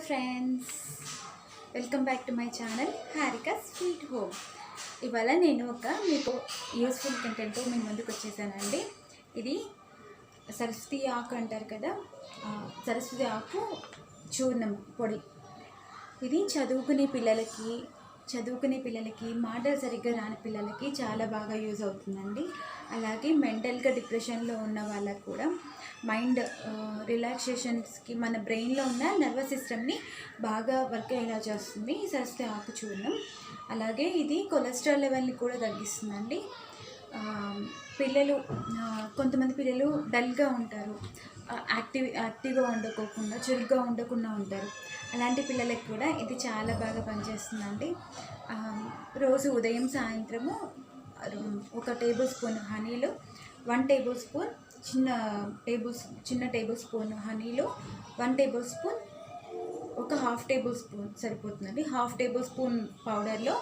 Friends, welcome back to my channel Harika sweet home. ఇవాళ నేను మీకు యూస్ఫుల్ కంటెంట్ మీ ముందుకు వచ్చేసానండి. ఇది సరస్వతి ఆకు అంటారు కదా, సరస్వతి ఆకు చూర్ణం పొడి. ఇది చదువుకునే పిల్లలకి మాటలు సరిగ్గా రాని పిల్లలకి చాలా బాగా యూజ్ అవుతుందండి. అలాగే మెంటల్గా డిప్రెషన్లో ఉన్న వాళ్ళకు కూడా మైండ్ రిలాక్సేషన్స్కి మన బ్రెయిన్లో ఉన్న నర్వస్ సిస్టమ్ని బాగా వర్క్ అయ్యేలా చేస్తుంది ఈ సరస్వతి ఆకు చూర్ణం. అలాగే ఇది కొలెస్ట్రాల్ లెవెల్ని కూడా తగ్గిస్తుందండి. కొంతమంది పిల్లలు డల్గా ఉంటారు, యాక్టివ్గా ఉండకోకుండా చురుగ్గా ఉండకుండా ఉంటారు. అలాంటి పిల్లలకు కూడా ఇది చాలా బాగా పనిచేస్తుందండి. రోజు ఉదయం సాయంత్రము 1 టేబుల్ స్పూన్ హనీలో 1 టేబుల్ స్పూన్ చిన్న టేబుల్ స్పూన్ హనీలో 1 టేబుల్ స్పూన్ ఒక హాఫ్ టేబుల్ స్పూన్ సరిపోతుందండి. హాఫ్ టేబుల్ స్పూన్ పౌడర్లో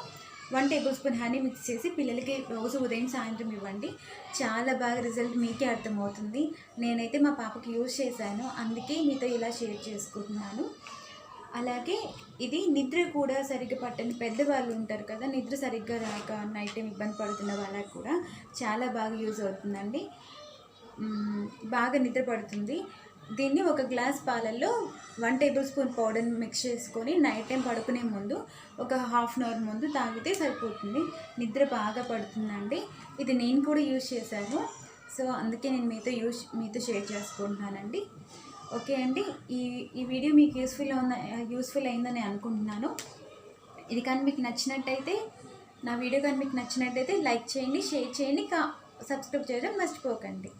1 టేబుల్ స్పూన్ హనీ మిక్స్ చేసి పిల్లలకి రోజు ఉదయం సాయంత్రం ఇవ్వండి. చాలా బాగా రిజల్ట్ మీకే అర్థమవుతుంది. నేనైతే మా పాపకి యూజ్ చేశాను, అందుకే మీతో ఇలా షేర్ చేసుకుంటున్నాను. అలాగే ఇది నిద్ర కూడా సరిగ్గా పట్టని పెద్దవాళ్ళు ఉంటారు కదా, నిద్ర సరిగ్గా రాక నైట్ టైం ఇబ్బంది పడుతున్న వాళ్ళకి కూడా చాలా బాగా యూజ్ అవుతుందండి. బాగా నిద్ర పడుతుంది. దీన్ని ఒక గ్లాస్ పాలల్లో 1 టేబుల్ స్పూన్ పౌడర్ని మిక్స్ చేసుకొని నైట్ టైం పడుకునే ముందు ఒక హాఫ్ అన్ అవర్ ముందు తాగితే సరిపోతుంది. నిద్ర బాగా పడుతుందండి. ఇది నేను కూడా యూజ్ చేశాను, సో అందుకే నేను మీతో షేర్ చేసుకుంటున్నానండి. ఓకే అండి, ఈ వీడియో మీకు యూస్ఫుల్ అయిందని అనుకుంటున్నాను. ఇది కానీ మీకు నచ్చినట్టయితే, నా వీడియో కానీ మీకు నచ్చినట్టయితే లైక్ చేయండి, షేర్ చేయండి, సబ్స్క్రైబ్ చేయడం మర్చిపోకండి.